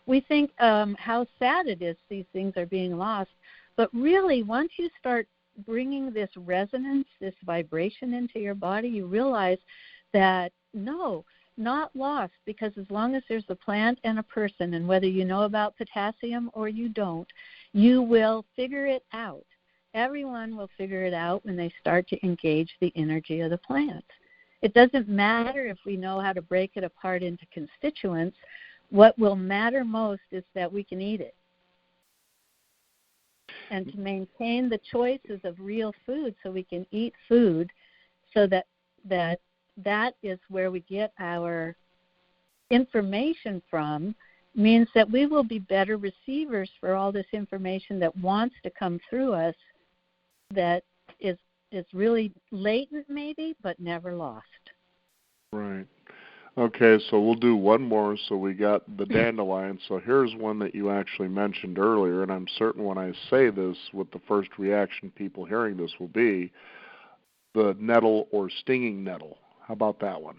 We think how sad it is these things are being lost. But really, once you start bringing this resonance, this vibration into your body, you realize that, no, not lost, because as long as there's a plant and a person, and whether you know about potassium or you don't, you will figure it out. Everyone will figure it out when they start to engage the energy of the plant. It doesn't matter if we know how to break it apart into constituents. What will matter most is that we can eat it. And to maintain the choices of real food so we can eat food, so that is where we get our information from, means that we will be better receivers for all this information that wants to come through us, that is really latent maybe, but never lost. Right. Okay, so we'll do one more. So we got the dandelion. So here's one that you actually mentioned earlier, and I'm certain when I say this, what the first reaction people hearing this will be, the nettle or stinging nettle. How about that one?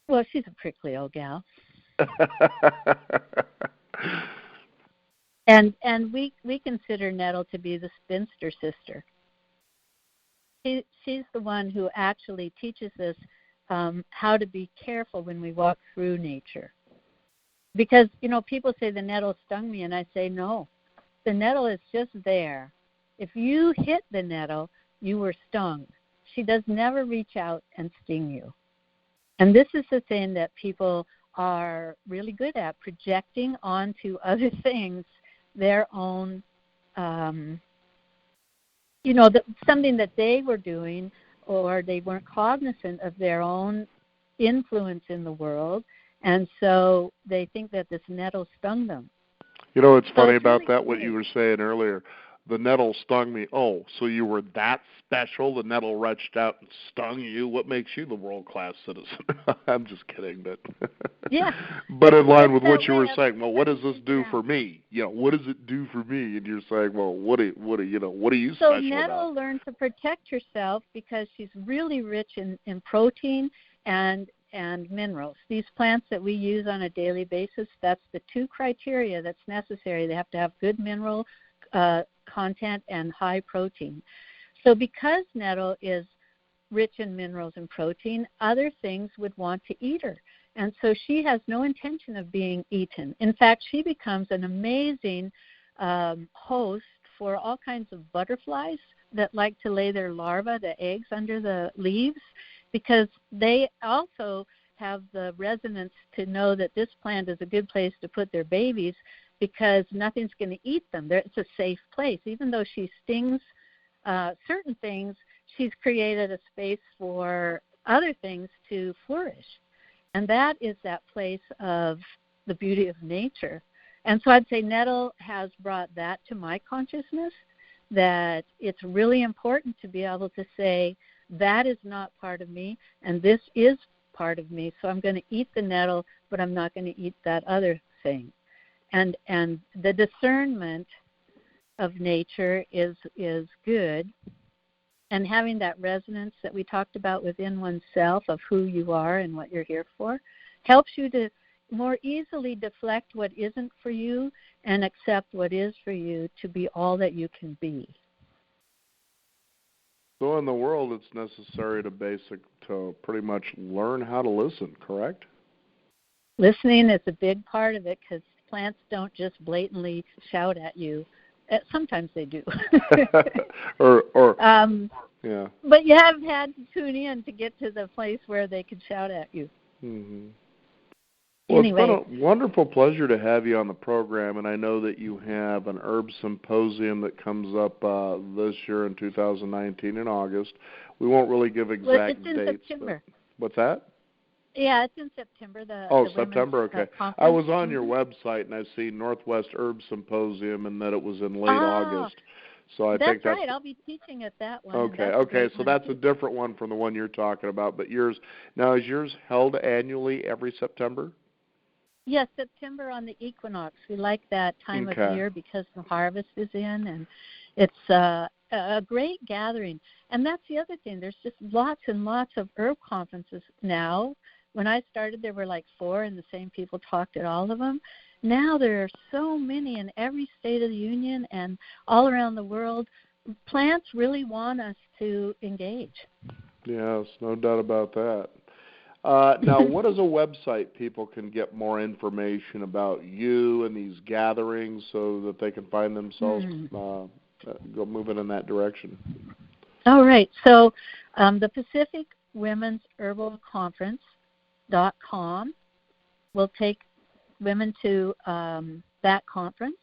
Well, she's a prickly old gal. And we consider nettle to be the spinster sister. She's the one who actually teaches us how to be careful when we walk through nature. Because, people say the nettle stung me, and I say no. The nettle is just there. If you hit the nettle, you were stung. She does never reach out and sting you. And this is the thing that people are really good at, projecting onto other things their own, something that they were doing, or they weren't cognizant of their own influence in the world, and so they think that this nettle stung them. It's funny about that, what you were saying earlier. The nettle stung me. Oh, so you were that special? The nettle reached out and stung you? What makes you the world-class citizen? I'm just kidding, but yeah. But in line with what you were saying, well, what does this do for me? What does it do for me? And you're saying, well, what are you special about? So nettle learned to protect herself because she's really rich in protein and minerals. These plants that we use on a daily basis, that's the two criteria that's necessary. They have to have good mineral content and high protein. So because nettle is rich in minerals and protein, other things would want to eat her. And so she has no intention of being eaten. In fact, she becomes an amazing host for all kinds of butterflies that like to lay their larvae, the eggs, under the leaves, because they also have the resonance to know that this plant is a good place to put their babies, because nothing's going to eat them. It's a safe place. Even though she stings certain things, she's created a space for other things to flourish. And that is that place of the beauty of nature. And so I'd say nettle has brought that to my consciousness, that it's really important to be able to say, that is not part of me, and this is part of me. So I'm going to eat the nettle, but I'm not going to eat that other thing. And the discernment of nature is good, and having that resonance that we talked about within oneself of who you are and what you're here for helps you to more easily deflect what isn't for you and accept what is for you, to be all that you can be. So in the world, it's necessary to pretty much learn how to listen, correct? Listening is a big part of it, because plants don't just blatantly shout at you Sometimes they do. Yeah. But you have had to tune in to get to the place where they can shout at you. Mm-hmm. Well, anyway. It's been a wonderful pleasure to have you on the program, and I know that you have an herb symposium that comes up this year in 2019 in August. We won't really give exact it's in dates. September. What's that? Yeah, it's in September. September, okay. I was on your website, and I see Northwest Herb Symposium, and that it was in late August. So I think that's right. I'll be teaching at that one. Okay. So that's a different one from the one you're talking about. But is yours held annually every September? Yes, September on the equinox. We like that time of year because the harvest is in, and it's a great gathering. And that's the other thing. There's just lots and lots of herb conferences now. When I started, there were like 4, and the same people talked at all of them. Now there are so many in every state of the union and all around the world. Plants really want us to engage. Yes, no doubt about that. Now, what is a website people can get more information about you and these gatherings so that they can find themselves go moving in that direction? All right. So the Pacific Women's Herbal Conference.com will take women to that conference.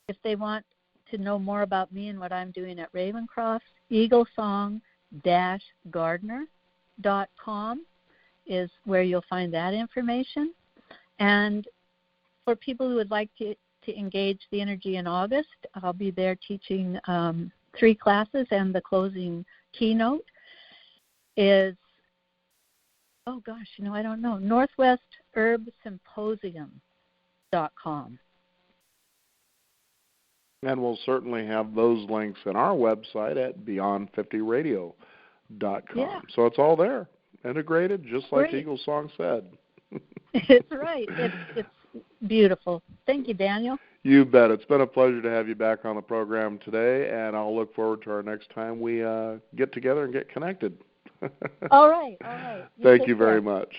If they want to know more about me and what I'm doing at Ravencroft, eaglesong-gardner.com is where you'll find that information. And for people who would like to engage the energy in August, I'll be there teaching 3 classes, and the closing keynote is, I don't know, northwestherbsymposium.com. And we'll certainly have those links in our website at beyond50radio.com. Yeah. So it's all there, integrated, just like Great. Eagle Song said. It's right. It's beautiful. Thank you, Daniel. You bet. It's been a pleasure to have you back on the program today, and I'll look forward to our next time we get together and get connected. All right. Thank you very much.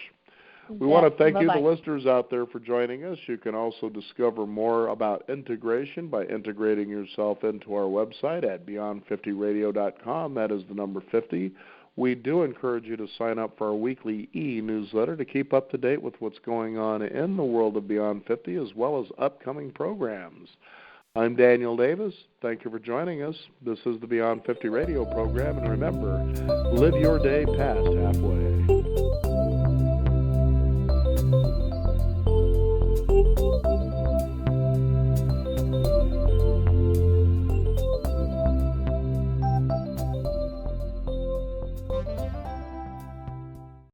We want to thank Bye-bye. you, the listeners out there, for joining us. You can also discover more about integration by integrating yourself into our website at beyond50radio.com. That is the number 50. We do encourage you to sign up for our weekly e-newsletter to keep up to date with what's going on in the world of Beyond 50 as well as upcoming programs. I'm Daniel Davis. Thank you for joining us. This is the Beyond 50 radio program, and remember, live your day past halfway.